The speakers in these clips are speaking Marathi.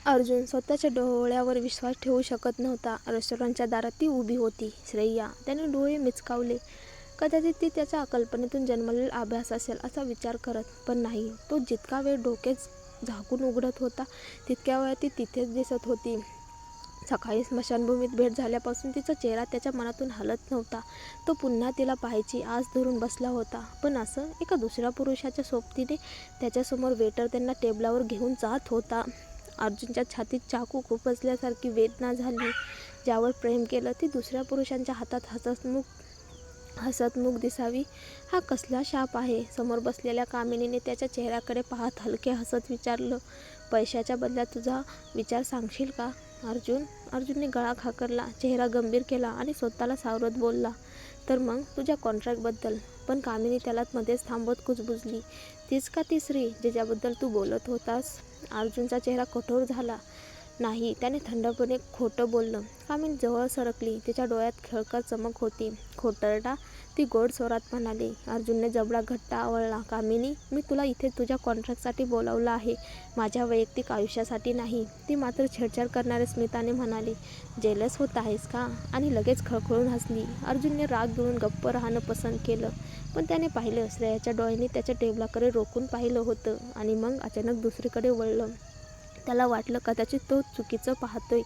अर्जुन स्वतःच्या डोळ्यावर विश्वास ठेवू शकत नव्हता. रेस्टॉरंटच्या दारात ती उभी होती. श्रेया. त्याने डोळे मिचकावले. कदाचित ती त्याच्या कल्पनेतून जन्मलेला आभास असेल असा विचार करत, पण नाही. तो जितका वेळ डोके झाकून उघडत होता तितक्या वेळा ती तिथेच दिसत होती. सकाळी स्मशानभूमीत भेट झाल्यापासून तिचा चेहरा त्याच्या मनातून हलत नव्हता. तो पुन्हा तिला पाहायची आस धरून बसला होता. पण असं एका दुसऱ्या पुरुषाच्या सोबतीने त्याच्यासमोर वेटर त्यांना टेबलावर घेऊन जात होता. अर्जुनच्या छातीत चाकू खुपसल्यासारखी वेदना झाली. ज्यावर प्रेम केलं ती दुसऱ्या पुरुषाच्या हातात हसतमुख दिसावी, हा कसला शाप आहे? समोर बसलेल्या कामिनीने त्याच्या चेहऱ्याकडे पाहत हलके हसत विचारलं, पैशाच्या बदल्यात तुझा विचार सांगशील का अर्जुन? अर्जुनने गळा खाकरला, चेहरा गंभीर केला आणि स्वतःला सावरत बोलला, तर मग तुझ्या कॉन्ट्रॅक्टबद्दल. पण कामिनी त्याला मध्येच थांबवत कुजबुजली, तीच का ती स्त्री ज्याच्याबद्दल तू बोलत होतास? अर्जुनचा चेहरा कठोर झाला. नाही, त्याने थंडपणे खोटं बोललं. कामिनी जवळ सरकली. तिच्या डोळ्यात खळखळ चमक होती. खोटरडा, ती गोड स्वरात म्हणाली. अर्जुनने जबडा घट्ट आवळला. कामिनी, मी तुला इथे तुझ्या कॉन्ट्रॅक्टसाठी बोलावलं आहे, माझ्या वैयक्तिक आयुष्यासाठी नाही. ती मात्र छेडछाड करणाऱ्या स्मिताने म्हणाली, जेलस होत आहेस का? आणि लगेच खळखळून हसली. अर्जुनने राग गिळून गप्प राहणं पसंत केलं. पण त्याने पाहिलं, श्रेयाच्या डोळ्यांनी त्याच्या टेबलाकडे रोखून पाहिलं होतं आणि मग अचानक दुसरीकडे वळलं. त्याला वाटलं कदाचित तो चुकीचं पाहतोय.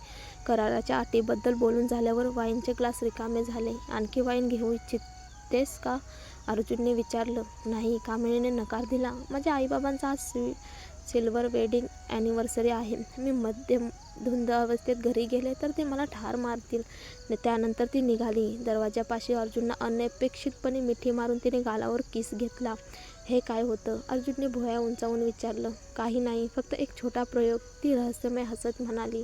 कराराच्या अटीबद्दल बोलून झाल्यावर वाईनचे ग्लास रिकामे झाले. आणखी वाईन घेऊ इच्छितेस का? अर्जुनने विचारलं. नाही, कामिनीने नकार दिला. माझ्या आईबाबांचा आज सिल्वर वेडिंग ॲनिव्हर्सरी आहे. मी मद्यधुंद अवस्थेत घरी गेले तर ते मला ठार मारतील. त्यानंतर ती निघाली. दरवाजापाशी अर्जुनला अनपेक्षितपणे मिठी मारून तिने गालावर किस घेतला. हे काय होतं? अर्जुनने भुवया उंचावून विचारलं. काही नाही, फक्त एक छोटा प्रयोग, ती रहस्यमय हसत म्हणाली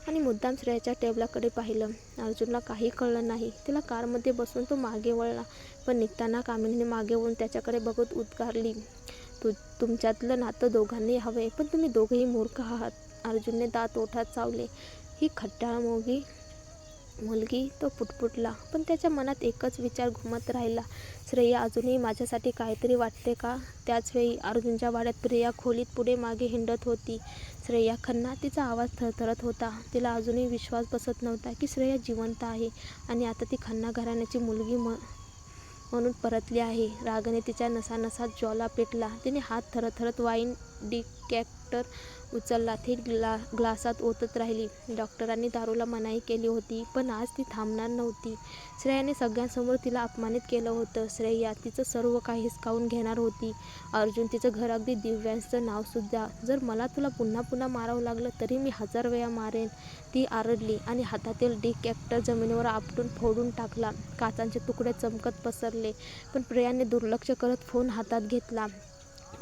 आणि मुद्दाम श्रेयाच्या टेबलाकडे पाहिलं. अर्जुनला काही कळलं नाही. तिला कारमध्ये बसून तो मागे वळला. पण निघताना कामिनीने मागे वळून त्याच्याकडे बघत उद्गारली, तुमच्यातलं नातं दोघांनाही हवंय, पण तुम्ही दोघंही मूर्ख आहात. अर्जुनने दात ओठात चावले. ही खट्याळ मुलगी, तो पुटपुटला. पण त्याच्या मनात एकच विचार घुमत राहिला, श्रेया अजूनही माझ्यासाठी काहीतरी वाटते का? त्याचवेळी अर्जुनच्या वाड्यात प्रिया खोलीत पुढे मागे हिंडत होती. श्रेया खन्ना, तिचा आवाज थरथरत होता. तिला अजूनही विश्वास बसत नव्हता की श्रेया जिवंत आहे आणि आता ती खन्ना घराण्याची मुलगी म्हणून परतली आहे. रागाने तिच्या नसानसात ज्वाला पेटला. तिने हात थरथरत वाईन डिकॅक्टर उचलला. थेट ग्लासात ओतत राहिली. डॉक्टरांनी दारूला मनाई केली होती, पण आज ती थांबणार नव्हती. श्रेयाने सगळ्यांसमोर तिला अपमानित केलं होतं. श्रेया तिचं सर्व काही हिसकावून घेणार होती. अर्जुन, तिचं घर, अगदी दिव्यांचं नावसुद्धा. जर मला तुला पुन्हा पुन्हा मारावं लागलं तरी मी 1000 वेळा मारेन, ती आरडली आणि हातातील डिकॅक्टर जमिनीवर आपटून फोडून टाकला. काचांचे तुकडे चमकत पसरले. पण प्रियाने दुर्लक्ष करत फोन हातात घेतला.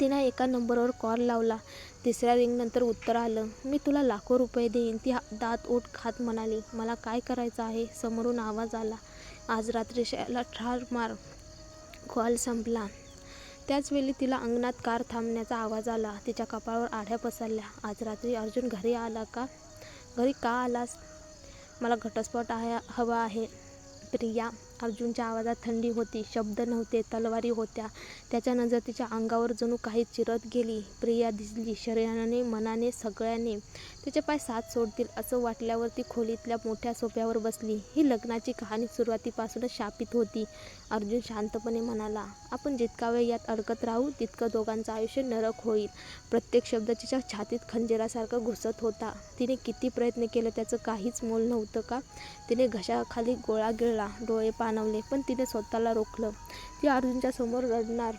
तिने एका नंबरवर कॉल लावला. 3ऱ्या रिंगनंतर उत्तर आलं. मी तुला लाखो रुपये देईन, ती दात ओठ खात म्हणाली. मला काय करायचं आहे? समोरून आवाज आला, आज रात्री श्रेयाला ठार मार. कॉल संपला. त्याचवेळी तिला अंगणात कार थांबण्याचा आवाज आला. तिच्या कपाळावर आढ्या पसरल्या. आज रात्री अर्जुन घरी का आलास? मला घटस्फोट हवा आहे. प्रिया. अर्जुनच्या आवाजात थंडी होती. शब्द नव्हते, तलवारी होत्या. त्याच्या नजर तिच्या अंगावर जणू काही चिरत गेली. प्रिया दिसली. शरीराने, मनाने, सगळ्याने. तिचे पाय साथ सोडतील असं वाटल्यावर ती खोलीतल्या मोठ्या सोफ्यावर बसली. ही लग्नाची कहाणी सुरुवातीपासूनच शापित होती. अर्जुन शांतपणे म्हणाला, आपण जितका वेळ यात अडकत राहू तितकं दोघांचं आयुष्य नरक होईल. प्रत्येक शब्द तिच्या छातीत खंजिरासारखा घुसत होता. तिने किती प्रयत्न केले त्याचं काहीच मोल नव्हतं का? तिने घशाखाली गोळा गिळला. डोळे पाणावले. पण तिने स्वतःला रोखलं. ती अर्जुनच्या समोर रडणार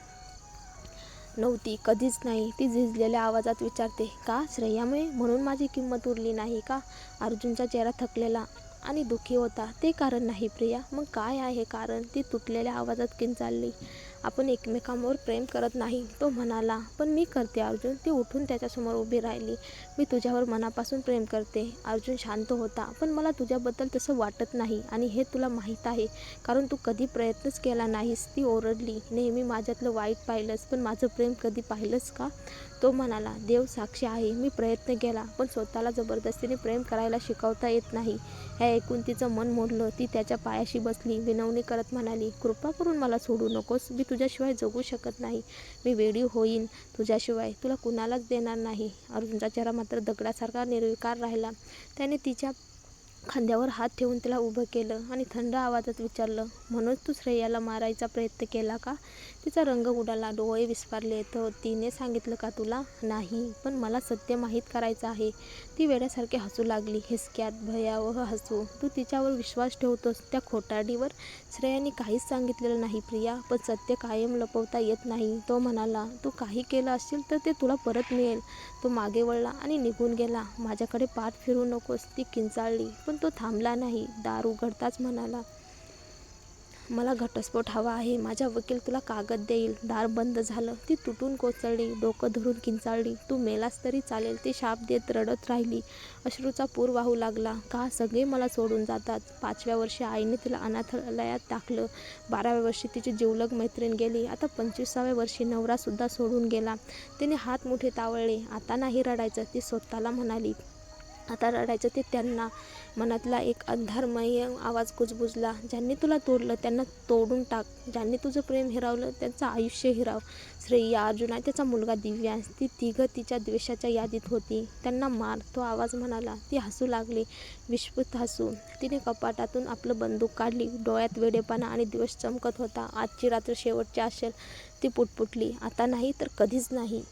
नव्हती, कधीच नाही. ती झिजलेल्या आवाजात विचारते, का? श्रेयामुळे? म्हणून माझी किंमत उरली नाही का? अर्जुनचा चेहरा थकलेला आणि दुःखी होता. ते कारण नाही प्रिया. मग काय आहे कारण? ती तुटलेल्या आवाजात किंचाळली. आपण एकमेकांवर प्रेम करत नाही, तो म्हणाला. पण मी करते अर्जुन. ती उठून त्याच्यासमोर उभी राहिली. मी तुझ्यावर मनापासून प्रेम करते. अर्जुन शांत होता. पण मला तुझ्याबद्दल तसं वाटत नाही आणि हे तुला माहीत आहे, कारण तू कधी प्रयत्नच केला नाहीस, ती ओरडली. नेहमी माझ्यातलं वाईट पाहिलंस, पण माझं प्रेम कधी पाहिलंस का? तो म्हणाला, देव साक्षी आहे, मी प्रयत्न केला, पण स्वतःला जबरदस्तीने प्रेम करायला शिकवता येत नाही. हे ऐकून तिचं मन मोडलं. ती त्याच्या पायाशी बसली, विनवणी करत म्हणाली, कृपा करून मला सोडू नकोस. मी तुझ्याशिवाय जगू शकत नाही. मी वेडी होईन तुझ्याशिवाय. तुला कुणालाच देणार नाही. अर्जुनचा चेहरा मात्र दगडासारखा निर्विकार राहिला. त्याने तिच्या खांद्यावर हात ठेवून तिला उभं केलं आणि थंड आवाजात विचारलं, म्हणून तू श्रेयाला मारायचा प्रयत्न केला का? तिचा रंग उडाला, डोळे विस्फारले. तर तिने सांगितलं का तुला? नाही, पण मला सत्य माहीत करायचं आहे. ती वेड्यासारखी हसू लागली, हिसक्यात भयावह हसू. तू तिच्यावर विश्वास ठेवतोस, त्या खोटारडीवर? श्रेयाने काहीच सांगितलेलं नाही प्रिया, पण सत्य कायम लपवता येत नाही. तो म्हणाला, तू काही केलं असेल तर ते तुला परत मिळेल. तो मागे वळला आणि निघून गेला. माझ्याकडे पाठ फिरू नकोस. ती किंचाळली, पण तो थांबला नाही. दार उघडताच म्हणाला, मला घटस्फोट हवा आहे. माझा वकील तुला कागद देईल. दार बंद झालं. ती तुटून कोसळली, डोकं धरून किंचाळली, तू मेलास तरी चालेल. ती शाप देत रडत राहिली. अश्रूचा पूर वाहू लागला. का सगळे मला सोडून जातात? 5व्या वर्षी आईने तिला अनाथालयात टाकलं. 12व्या वर्षी तिची जिवलग मैत्रीण गेली. आता 25व्या वर्षी नवरासुद्धा सोडून गेला. तिने हात मुठीत आवळले. आता नाही रडायचं, ती स्वतःला म्हणाली. आता रडायचं ते त्यांना. मनातला एक अंधारमय आवाज कुजबुजला, ज्यांनी तुला तोडलं त्यांना तोडून टाक. ज्यांनी तुझं प्रेम हिरावलं त्यांचं आयुष्य हिराव. श्रेया, अर्जुन आणि त्याचा मुलगा दिव्यांश, ती तिघं तिच्या द्वेषाच्या यादीत होती. त्यांना मार, तो आवाज म्हणाला. ती हसू लागली, विश्वत हसू. तिने कपाटातून आपलं बंदूक काढली. डोळ्यात वेडेपणा आणि द्वेष चमकत होता. आजची रात्र शेवटची असेल, ती पुटपुटली. आता नाही तर कधीच नाही.